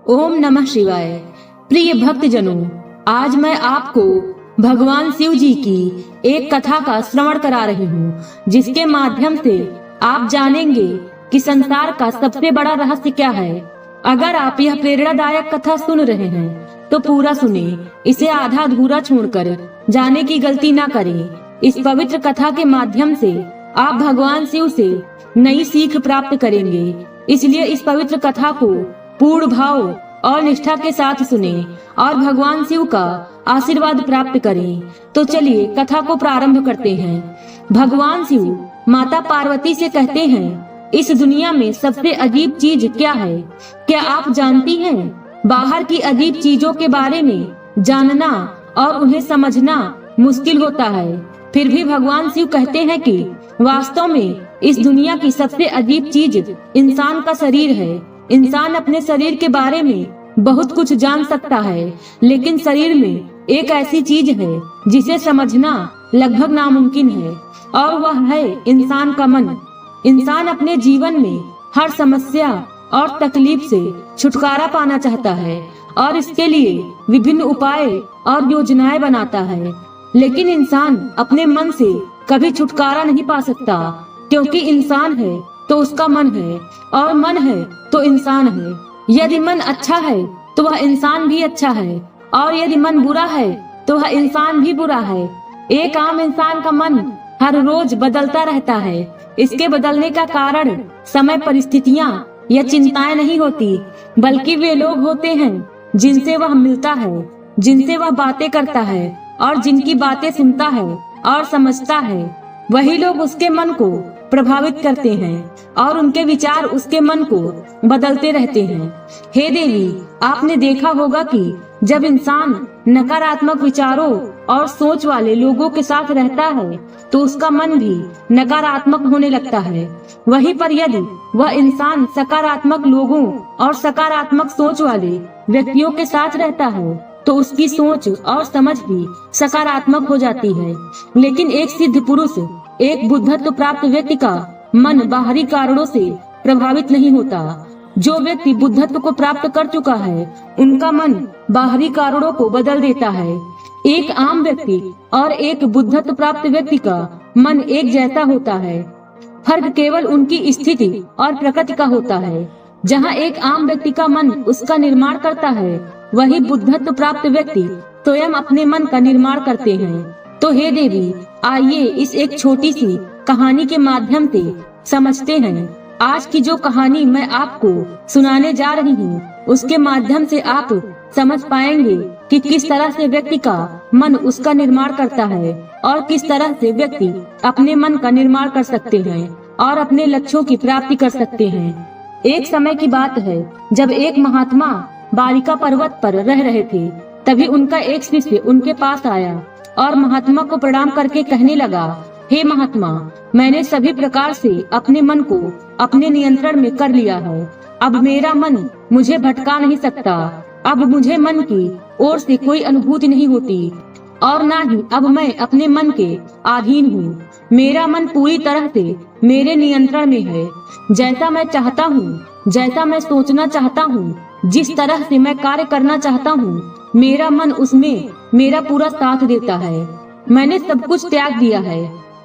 ओम नमः शिवाय। प्रिय भक्तजनों, आज मैं आपको भगवान शिव जी की एक कथा का श्रवण करा रही हूँ, जिसके माध्यम से आप जानेंगे कि संसार का सबसे बड़ा रहस्य क्या है। अगर आप यह प्रेरणादायक कथा सुन रहे हैं तो पूरा सुने, इसे आधा अधूरा छोड़कर जाने की गलती ना करें। इस पवित्र कथा के माध्यम से आप भगवान शिव से नई सीख प्राप्त करेंगे, इसलिए इस पवित्र कथा को पूर्ण भाव और निष्ठा के साथ सुने और भगवान शिव का आशीर्वाद प्राप्त करें। तो चलिए कथा को प्रारंभ करते हैं। भगवान शिव माता पार्वती से कहते हैं, इस दुनिया में सबसे अजीब चीज क्या है? क्या आप जानती हैं? बाहर की अजीब चीजों के बारे में जानना और उन्हें समझना मुश्किल होता है, फिर भी भगवान शिव कहते हैं कि वास्तव में इस दुनिया की सबसे अजीब चीज इंसान का शरीर है। इंसान अपने शरीर के बारे में बहुत कुछ जान सकता है, लेकिन शरीर में एक ऐसी चीज है जिसे समझना लगभग नामुमकिन है, और वह है इंसान का मन। इंसान अपने जीवन में हर समस्या और तकलीफ से छुटकारा पाना चाहता है और इसके लिए विभिन्न उपाय और योजनाएं बनाता है, लेकिन इंसान अपने मन से कभी छुटकारा नहीं पा सकता, क्योंकि इंसान है तो उसका मन है और मन है तो इंसान है। यदि मन अच्छा है तो वह इंसान भी अच्छा है, और यदि मन बुरा है तो वह इंसान भी बुरा है। एक आम इंसान का मन हर रोज बदलता रहता है। इसके बदलने का कारण समय, परिस्थितियाँ या चिंताएं नहीं होती, बल्कि वे लोग होते हैं जिनसे वह मिलता है, जिनसे वह बातें करता है और जिनकी बातें सुनता है और समझता है। वही लोग उसके मन को प्रभावित करते हैं और उनके विचार उसके मन को बदलते रहते हैं। हे देवी, आपने देखा होगा कि जब इंसान नकारात्मक विचारों और सोच वाले लोगों के साथ रहता है तो उसका मन भी नकारात्मक होने लगता है। वहीं पर यदि वह इंसान सकारात्मक लोगों और सकारात्मक सोच वाले व्यक्तियों के साथ रहता है तो उसकी सोच और समझ भी सकारात्मक हो जाती है। लेकिन एक सिद्ध पुरुष, एक बुद्धत्व प्राप्त व्यक्ति का मन बाहरी कारणों से प्रभावित नहीं होता। जो व्यक्ति बुद्धत्व को प्राप्त कर चुका है, उनका मन बाहरी कारणों को बदल देता है। एक आम व्यक्ति और एक बुद्धत्व प्राप्त व्यक्ति का मन एक जैसा होता है, फर्क केवल उनकी स्थिति और प्रकृति का होता है। जहाँ एक आम व्यक्ति का मन उसका निर्माण करता है, वही बुद्धत्व प्राप्त व्यक्ति स्वयं अपने मन का निर्माण करते हैं। तो हे देवी, आइए इस एक छोटी सी कहानी के माध्यम से समझते हैं। आज की जो कहानी मैं आपको सुनाने जा रही हूँ, उसके माध्यम से आप समझ पाएंगे कि किस तरह से व्यक्ति का मन उसका निर्माण करता है और किस तरह से व्यक्ति अपने मन का निर्माण कर सकते हैं और अपने लक्ष्यों की प्राप्ति कर सकते हैं। एक समय की बात है, जब एक महात्मा बालिका पर्वत पर रह रहे थे। तभी उनका एक शिष्य उनके पास आया और महात्मा को प्रणाम करके कहने लगा, हे महात्मा, मैंने सभी प्रकार से अपने मन को अपने नियंत्रण में कर लिया है। अब मेरा मन मुझे भटका नहीं सकता। अब मुझे मन की ओर से कोई अनुभूति नहीं होती और ना ही अब मैं अपने मन के अधीन हूँ। मेरा मन पूरी तरह से मेरे नियंत्रण में है। जैसा मैं चाहता हूँ, जैसा मैं सोचना चाहता हूँ, जिस तरह से मैं कार्य करना चाहता हूँ, मेरा मन उसमें मेरा पूरा साथ देता है। मैंने सब कुछ त्याग दिया है,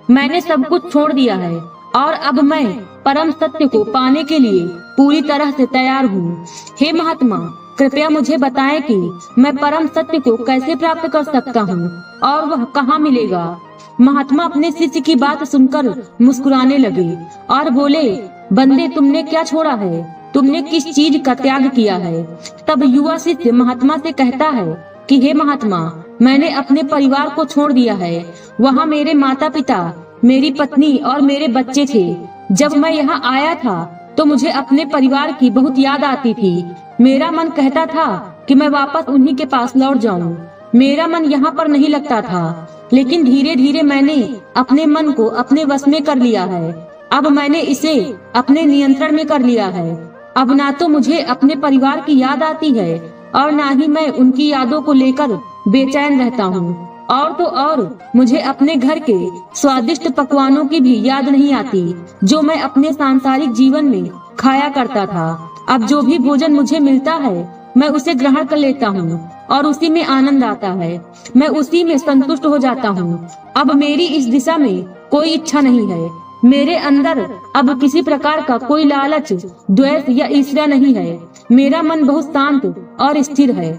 मैंने सब कुछ छोड़ दिया है और अब मैं परम सत्य को पाने के लिए पूरी तरह से तैयार हूँ। हे महात्मा, कृपया मुझे बताएं कि मैं परम सत्य को कैसे प्राप्त कर सकता हूँ और वह कहाँ मिलेगा। महात्मा अपने शिष्य की बात सुनकर मुस्कुराने लगे और बोले, बंदे, तुमने क्या छोड़ा है? तुमने किस चीज का त्याग किया है? तब युवा शिष्य महात्मा से कहता है कि हे महात्मा, मैंने अपने परिवार को छोड़ दिया है। वहाँ मेरे माता पिता, मेरी पत्नी और मेरे बच्चे थे। जब मैं यहाँ आया था तो मुझे अपने परिवार की बहुत याद आती थी। मेरा मन कहता था कि मैं वापस उन्हीं के पास लौट जाऊं। मेरा मन यहाँ पर नहीं लगता था, लेकिन धीरे धीरे मैंने अपने मन को अपने वश में कर लिया है। अब मैंने इसे अपने नियंत्रण में कर लिया है। अब ना तो मुझे अपने परिवार की याद आती है और ना ही मैं उनकी यादों को लेकर बेचैन रहता हूँ। और तो और मुझे अपने घर के स्वादिष्ट पकवानों की भी याद नहीं आती, जो मैं अपने सांसारिक जीवन में खाया करता था। अब जो भी भोजन मुझे मिलता है मैं उसे ग्रहण कर लेता हूँ और उसी में आनंद आता है। मैं उसी में संतुष्ट हो जाता हूँ। अब मेरी इस दिशा में कोई इच्छा नहीं है। मेरे अंदर अब किसी प्रकार का कोई लालच, द्वेष या ईर्ष्या नहीं है। मेरा मन बहुत शांत और स्थिर है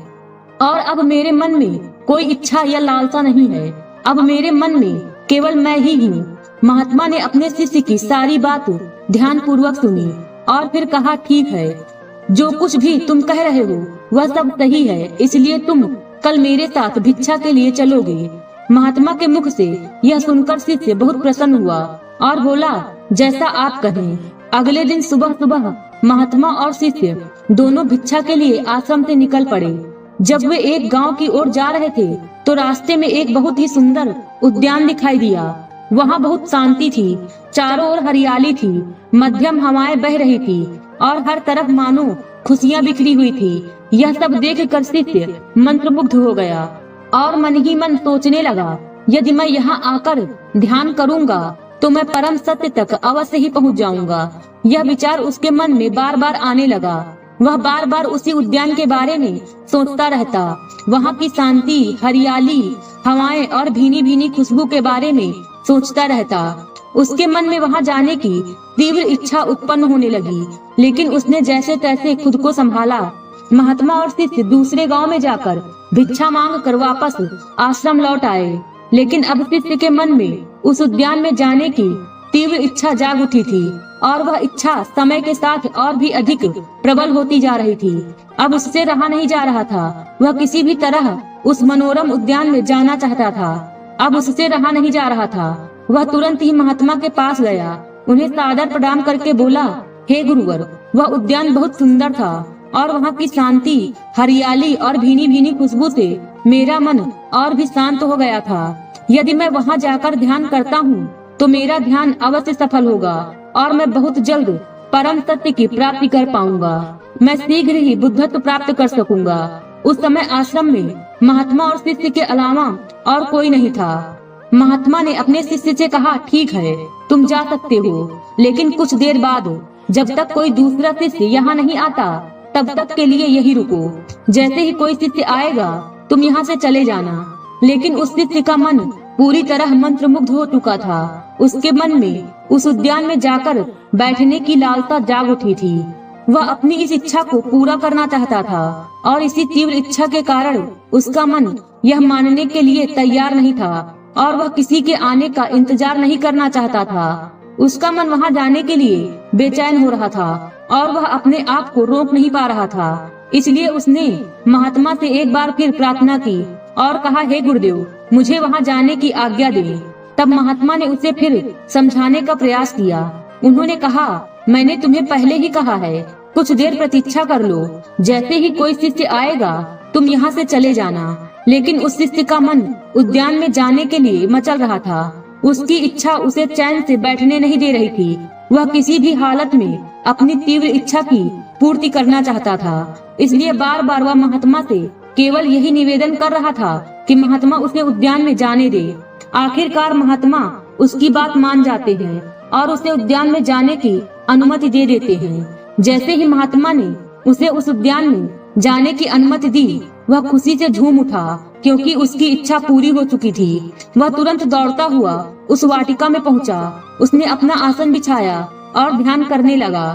और अब मेरे मन में कोई इच्छा या लालसा नहीं है। अब मेरे मन में केवल मैं ही हूँ। महात्मा ने अपने शिष्य की सारी बात ध्यान पूर्वक सुनी और फिर कहा, ठीक है, जो कुछ भी तुम कह रहे हो वह सब सही है, इसलिए तुम कल मेरे साथ भिक्षा के लिए चलोगे। महात्मा के मुख से यह सुनकर शिष्य बहुत प्रसन्न हुआ और बोला, जैसा आप कहें। अगले दिन सुबह सुबह महात्मा और शिष्य दोनों भिक्षा के लिए आश्रम से निकल पड़े। जब वे एक गांव की ओर जा रहे थे तो रास्ते में एक बहुत ही सुंदर उद्यान दिखाई दिया। वहाँ बहुत शांति थी, चारों ओर हरियाली थी, मध्यम हवाएं बह रही थी और हर तरफ मानो खुशियां बिखरी हुई थी। यह सब देखकर शिष्य मंत्रमुग्ध हो गया और मन ही मन सोचने लगा, यदि मैं यहाँ आकर ध्यान करूँगा तो मैं परम सत्य तक अवश्य ही पहुँच जाऊंगा। यह विचार उसके मन में बार बार आने लगा। वह बार बार उसी उद्यान के बारे में सोचता रहता। वहाँ की शांति, हरियाली, हवाएं और भीनी भीनी खुशबू के बारे में सोचता रहता। उसके मन में वहाँ जाने की तीव्र इच्छा उत्पन्न होने लगी, लेकिन उसने जैसे तैसे खुद को संभाला। महात्मा और शिष्य दूसरे गांव में जाकर भिक्षा मांग कर वापस आश्रम लौट आए, लेकिन अब शिष्य के मन में उस उद्यान में जाने की तीव्र इच्छा जाग उठी थी और वह इच्छा समय के साथ और भी अधिक प्रबल होती जा रही थी। अब उससे रहा नहीं जा रहा था। वह किसी भी तरह उस मनोरम उद्यान में जाना चाहता था। अब उससे रहा नहीं जा रहा था। वह तुरंत ही महात्मा के पास गया, उन्हें सादर प्रणाम करके बोला, हे गुरुवर, वह उद्यान बहुत सुंदर था और वहाँ की शांति, हरियाली और भीनी भीनी खुशबू से मेरा मन और भी शांत हो गया था। यदि मैं वहाँ जाकर ध्यान करता हूँ तो मेरा ध्यान अवश्य सफल होगा और मैं बहुत जल्द परम सत्य की प्राप्ति कर पाऊंगा। मैं शीघ्र ही बुद्धत्व प्राप्त कर सकूंगा। उस समय आश्रम में महात्मा और शिष्य के अलावा और कोई नहीं था। महात्मा ने अपने शिष्य से कहा, ठीक है, तुम जा सकते हो, लेकिन कुछ देर बाद जब तक कोई दूसरा शिष्य यहाँ नहीं आता तब तक के लिए यही रुको। जैसे ही कोई शिष्य आएगा तुम यहाँ से चले जाना। लेकिन उस शिष्य का मन पूरी तरह मंत्रमुग्ध हो चुका था। उसके मन में उस उद्यान में जाकर बैठने की लालसा जाग उठी थी। वह अपनी इस इच्छा को पूरा करना चाहता था और इसी तीव्र इच्छा के कारण उसका मन यह मानने के लिए तैयार नहीं था और वह किसी के आने का इंतजार नहीं करना चाहता था। उसका मन वहां जाने के लिए बेचैन हो रहा था और वह अपने आप को रोक नहीं पा रहा था। इसलिए उसने महात्मा से एक बार फिर प्रार्थना की और कहा, हे गुरुदेव, मुझे वहां जाने की आज्ञा दे। तब महात्मा ने उसे फिर समझाने का प्रयास किया। उन्होंने कहा, मैंने तुम्हें पहले ही कहा है, कुछ देर प्रतीक्षा कर लो। जैसे ही कोई शिष्य आएगा तुम यहाँ से चले जाना। लेकिन उस शिष्य का मन उद्यान में जाने के लिए मचल रहा था। उसकी इच्छा उसे चैन से बैठने नहीं दे रही थी। वह किसी भी हालत में अपनी तीव्र इच्छा की पूर्ति करना चाहता था। इसलिए बार बार वह महात्मा से केवल यही निवेदन कर रहा था कि महात्मा उसे उद्यान में जाने दे। आखिरकार महात्मा उसकी बात मान जाते हैं और उसे उद्यान में जाने की अनुमति दे देते हैं। जैसे ही महात्मा ने उसे उस उद्यान में जाने की अनुमति दी, वह खुशी से झूम उठा क्योंकि उसकी इच्छा पूरी हो चुकी थी। वह तुरंत दौड़ता हुआ उस वाटिका में पहुंचा। उसने अपना आसन बिछाया और ध्यान करने लगा,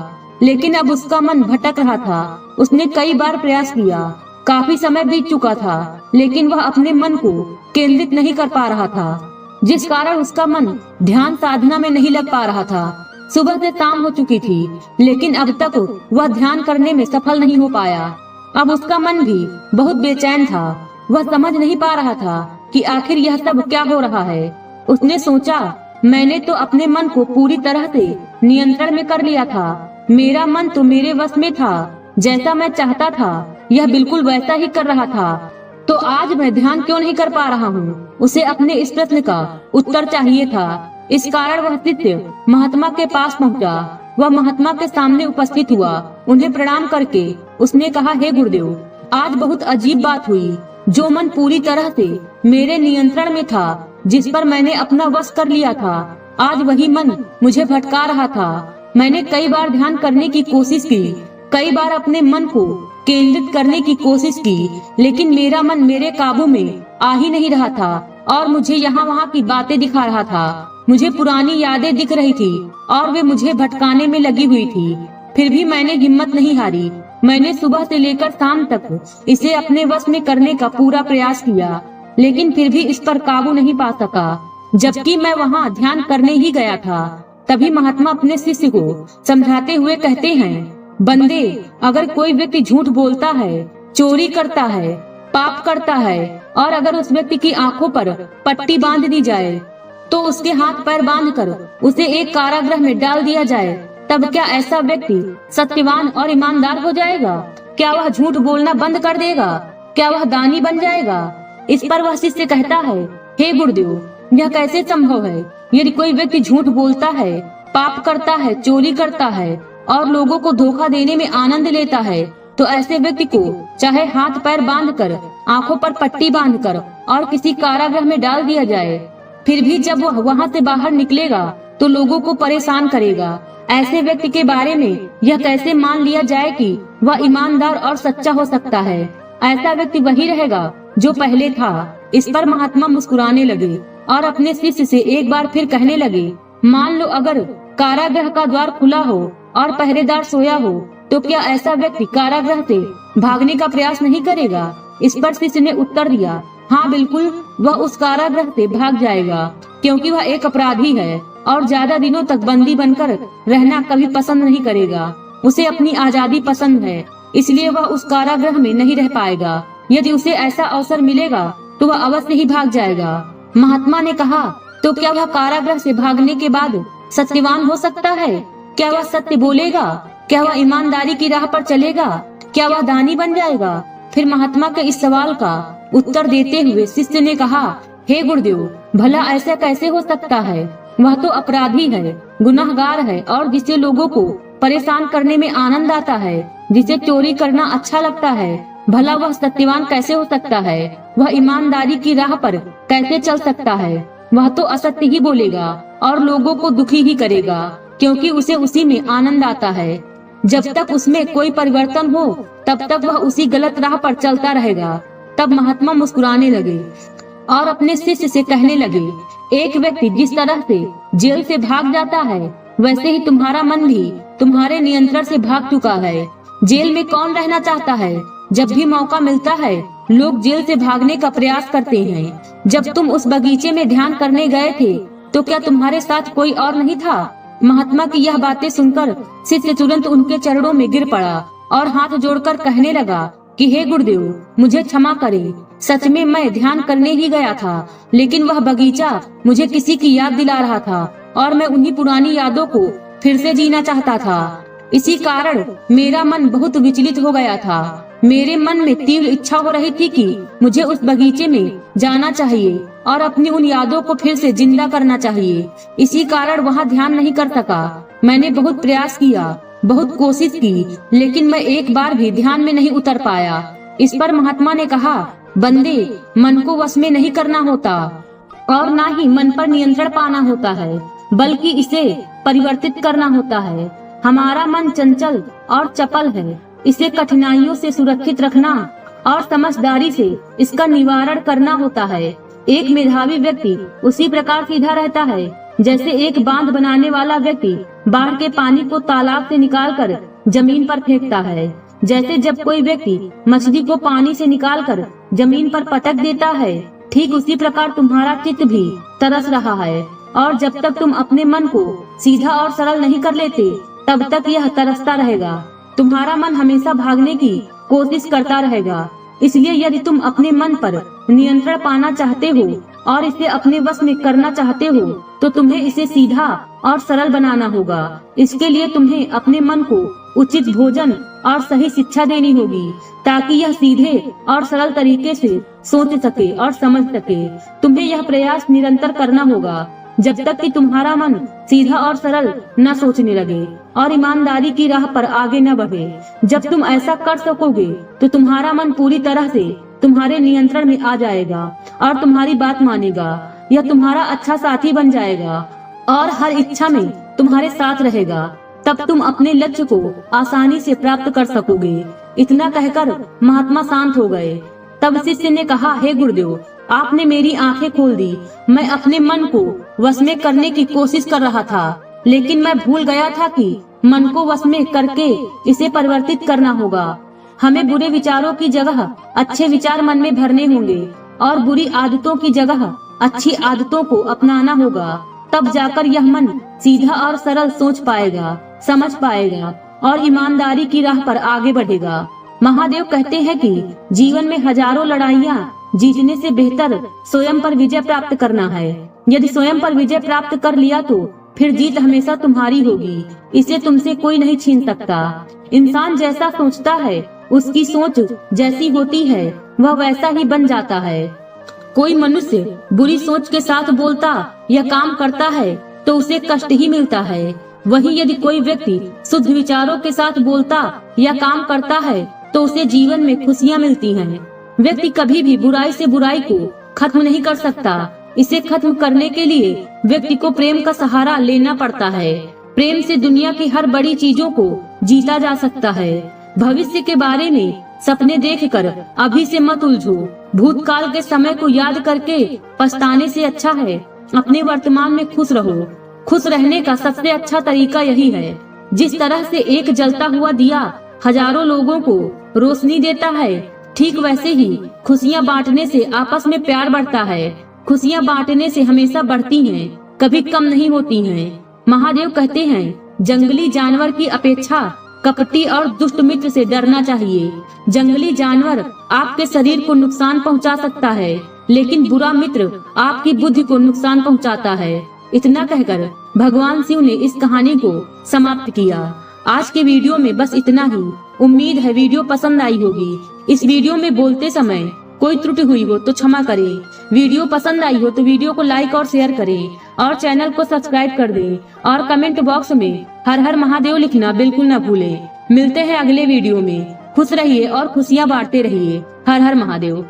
लेकिन अब उसका मन भटक रहा था। उसने कई बार प्रयास किया, काफी समय बीत चुका था, लेकिन वह अपने मन को केंद्रित नहीं कर पा रहा था, जिस कारण उसका मन ध्यान साधना में नहीं लग पा रहा था। सुबह से शाम हो चुकी थी, लेकिन अब तक वह ध्यान करने में सफल नहीं हो पाया। अब उसका मन भी बहुत बेचैन था। वह समझ नहीं पा रहा था कि आखिर यह सब क्या हो रहा है। उसने सोचा, मैंने तो अपने मन को पूरी तरह से नियंत्रण में कर लिया था। मेरा मन तो मेरे वश में था। जैसा मैं चाहता था यह बिल्कुल वैसा ही कर रहा था। तो आज मैं ध्यान क्यों नहीं कर पा रहा हूँ? उसे अपने इस प्रश्न का उत्तर चाहिए था। इस कारण वह शिष्य महात्मा के पास पहुँचा। वह महात्मा के सामने उपस्थित हुआ। उन्हें प्रणाम करके उसने कहा, हे गुरुदेव, आज बहुत अजीब बात हुई। जो मन पूरी तरह से मेरे नियंत्रण में था, जिस पर मैंने अपना वश कर लिया था, आज वही मन मुझे भटका रहा था। मैंने कई बार ध्यान करने की कोशिश की, कई बार अपने मन को केंद्रित करने की कोशिश की, लेकिन मेरा मन मेरे काबू में आ ही नहीं रहा था और मुझे यहाँ वहाँ की बातें दिखा रहा था। मुझे पुरानी यादें दिख रही थी और वे मुझे भटकाने में लगी हुई थी। फिर भी मैंने हिम्मत नहीं हारी। मैंने सुबह से लेकर शाम तक इसे अपने वश में करने का पूरा प्रयास किया, लेकिन फिर भी इस पर काबू नहीं पा सका। जबकि मैं वहाँ ध्यान करने ही गया था, तभी महात्मा अपने शिष्य को समझाते हुए कहते हैं, बंदे, अगर कोई व्यक्ति झूठ बोलता है, चोरी करता है, पाप करता है और अगर उस व्यक्ति की आंखों पर पट्टी बांध दी जाए तो उसके हाथ पैर बांधकर उसे एक कारागृह में डाल दिया जाए, तब क्या ऐसा व्यक्ति सत्यवान और ईमानदार हो जाएगा? क्या वह झूठ बोलना बंद कर देगा? क्या वह दानी बन जाएगा? इस पर वह शिष्य कहता है, हे गुरुदेव, यह कैसे संभव है? यदि कोई व्यक्ति झूठ बोलता है, पाप करता है, चोरी करता है और लोगों को धोखा देने में आनंद लेता है, तो ऐसे व्यक्ति को चाहे हाथ पैर बांधकर, आंखों पर पट्टी बांधकर और किसी कारागृह में डाल दिया जाए, फिर भी जब वह वहाँ से बाहर निकलेगा तो लोगों को परेशान करेगा। ऐसे व्यक्ति के बारे में यह कैसे मान लिया जाए कि वह ईमानदार और सच्चा हो सकता है? ऐसा व्यक्ति वही रहेगा जो पहले था। इस पर महात्मा मुस्कुराने लगे और अपने शिष्य से एक बार फिर कहने लगे, मान लो अगर कारागृह का द्वार खुला हो और पहरेदार सोया हो, तो क्या ऐसा व्यक्ति कारागृह से भागने का प्रयास नहीं करेगा? इस पर शिष्य ने उत्तर दिया, हाँ बिल्कुल, वह उस कारागृह से भाग जाएगा, क्योंकि वह एक अपराधी है और ज्यादा दिनों तक बंदी बनकर रहना कभी पसंद नहीं करेगा। उसे अपनी आजादी पसंद है, इसलिए वह उस कारागृह में नहीं रह पाएगा। यदि उसे ऐसा अवसर मिलेगा तो वह अवश्य ही भाग जाएगा। महात्मा ने कहा, तो क्या वह कारागृह से भागने के बाद सत्यवान हो सकता है? क्या वह सत्य बोलेगा? क्या वह ईमानदारी की राह पर चलेगा? क्या वह दानी बन जाएगा? फिर महात्मा के इस सवाल का उत्तर देते हुए शिष्य ने कहा, हे गुरुदेव, भला ऐसा कैसे हो सकता है? वह तो अपराधी है, गुनाहगार है और जिसे लोगों को परेशान करने में आनंद आता है, जिसे चोरी करना अच्छा लगता है, भला वह सत्यवान कैसे हो सकता है? वह ईमानदारी की राह पर कैसे चल सकता है? वह तो असत्य ही बोलेगा और लोगों को दुखी ही करेगा, क्योंकि उसे उसी में आनंद आता है। जब तक उसमें कोई परिवर्तन हो तब तक वह उसी गलत राह पर चलता रहेगा। तब महात्मा मुस्कुराने लगे और अपने शिष्य से कहने लगे, एक व्यक्ति जिस तरह से जेल से भाग जाता है, वैसे ही तुम्हारा मन भी तुम्हारे नियंत्रण से भाग चुका है। जेल में कौन रहना चाहता है? जब भी मौका मिलता है लोग जेल से भागने का प्रयास करते हैं। जब तुम उस बगीचे में ध्यान करने गए थे तो क्या तुम्हारे साथ कोई और नहीं था? महात्मा की यह बातें सुनकर शिष्य तुरंत उनके चरणों में गिर पड़ा और हाथ जोड़कर कहने लगा कि हे गुरुदेव, मुझे क्षमा करें। सच में मैं ध्यान करने ही गया था, लेकिन वह बगीचा मुझे किसी की याद दिला रहा था और मैं उन्हीं पुरानी यादों को फिर से जीना चाहता था। इसी कारण मेरा मन बहुत विचलित हो गया था। मेरे मन में तीव्र इच्छा हो रही थी कि मुझे उस बगीचे में जाना चाहिए और अपनी उन यादों को फिर से जिंदा करना चाहिए। इसी कारण वहाँ ध्यान नहीं कर सका। मैंने बहुत प्रयास किया, बहुत कोशिश की, लेकिन मैं एक बार भी ध्यान में नहीं उतर पाया। इस पर महात्मा ने कहा, बंदे, मन को वश में नहीं करना होता और ना ही मन पर नियंत्रण पाना होता है, बल्कि इसे परिवर्तित करना होता है। हमारा मन चंचल और चपल है, इसे कठिनाइयों से सुरक्षित रखना और समझदारी से इसका निवारण करना होता है। एक मेधावी व्यक्ति उसी प्रकार सीधा रहता है जैसे एक बांध बनाने वाला व्यक्ति बाढ़ के पानी को तालाब से निकालकर जमीन पर फेंकता है। जैसे जब कोई व्यक्ति मछली को पानी से निकालकर जमीन पर पटक देता है, ठीक उसी प्रकार तुम्हारा चित्त भी तरस रहा है और जब तक तुम अपने मन को सीधा और सरल नहीं कर लेते तब तक यह तरसता रहेगा। तुम्हारा मन हमेशा भागने की कोशिश करता रहेगा। इसलिए यदि तुम अपने मन पर नियंत्रण पाना चाहते हो और इसे अपने वश में करना चाहते हो तो तुम्हें इसे सीधा और सरल बनाना होगा। इसके लिए तुम्हें अपने मन को उचित भोजन और सही शिक्षा देनी होगी ताकि यह सीधे और सरल तरीके से सोच सके और समझ सके। तुम्हें यह प्रयास निरंतर करना होगा जब तक कि तुम्हारा मन सीधा और सरल न सोचने लगे और ईमानदारी की राह पर आगे न बढ़े। जब तुम ऐसा कर सकोगे तो तुम्हारा मन पूरी तरह से तुम्हारे नियंत्रण में आ जाएगा और तुम्हारी बात मानेगा। यह तुम्हारा अच्छा साथी बन जाएगा और हर इच्छा में तुम्हारे साथ रहेगा। तब तुम अपने लक्ष्य को आसानी से प्राप्त कर सकोगे। इतना कहकर महात्मा शांत हो गए। तब शिष्य ने कहा, हे गुरुदेव, आपने मेरी आंखें खोल दी। मैं अपने मन को वश में करने की कोशिश कर रहा था, लेकिन मैं भूल गया था कि मन को वश में करके इसे परिवर्तित करना होगा। हमें बुरे विचारों की जगह अच्छे विचार मन में भरने होंगे और बुरी आदतों की जगह अच्छी आदतों को अपनाना होगा। तब जाकर यह मन सीधा और सरल सोच पाएगा, समझ पाएगा और ईमानदारी की राह पर आगे बढ़ेगा। महादेव कहते हैं कि जीवन में हजारों लड़ाइयाँ जीतने से बेहतर स्वयं पर विजय प्राप्त करना है। यदि स्वयं पर विजय प्राप्त कर लिया तो फिर जीत हमेशा तुम्हारी होगी। इसे तुमसे कोई नहीं छीन सकता। इंसान जैसा सोचता है, उसकी सोच जैसी होती है, वह वैसा ही बन जाता है। कोई मनुष्य बुरी सोच के साथ बोलता या काम करता है तो उसे कष्ट ही मिलता है। वहीं यदि कोई व्यक्ति शुद्ध विचारों के साथ बोलता या काम करता है तो उसे जीवन में खुशियाँ मिलती हैं। व्यक्ति कभी भी बुराई से बुराई को खत्म नहीं कर सकता। इसे खत्म करने के लिए व्यक्ति को प्रेम का सहारा लेना पड़ता है। प्रेम से दुनिया की हर बड़ी चीजों को जीता जा सकता है। भविष्य के बारे में सपने देखकर अभी से मत उलझो। भूतकाल के समय को याद करके पछताने से अच्छा है अपने वर्तमान में खुश रहो। खुश रहने का सबसे अच्छा तरीका यही है। जिस तरह से एक जलता हुआ दिया हजारों लोगों को रोशनी देता है, ठीक वैसे ही खुशियाँ बांटने से आपस में प्यार बढ़ता है। खुशियाँ बांटने से हमेशा बढ़ती हैं, कभी कम नहीं होती हैं। महादेव कहते हैं, जंगली जानवर की अपेक्षा कपटी और दुष्ट मित्र से डरना चाहिए। जंगली जानवर आपके शरीर को नुकसान पहुंचा सकता है, लेकिन बुरा मित्र आपकी बुद्धि को नुकसान पहुंचाता है। इतना कहकर भगवान शिव ने इस कहानी को समाप्त किया। आज के वीडियो में बस इतना ही। उम्मीद है वीडियो पसंद आई होगी। इस वीडियो में बोलते समय कोई त्रुटि हुई हो तो क्षमा करें। वीडियो पसंद आई हो तो वीडियो को लाइक और शेयर करें और चैनल को सब्सक्राइब कर दें और कमेंट बॉक्स में हर हर महादेव लिखना बिल्कुल न भूलें। मिलते हैं अगले वीडियो में। खुश रहिए और खुशियाँ बांटते रहिए। हर हर महादेव।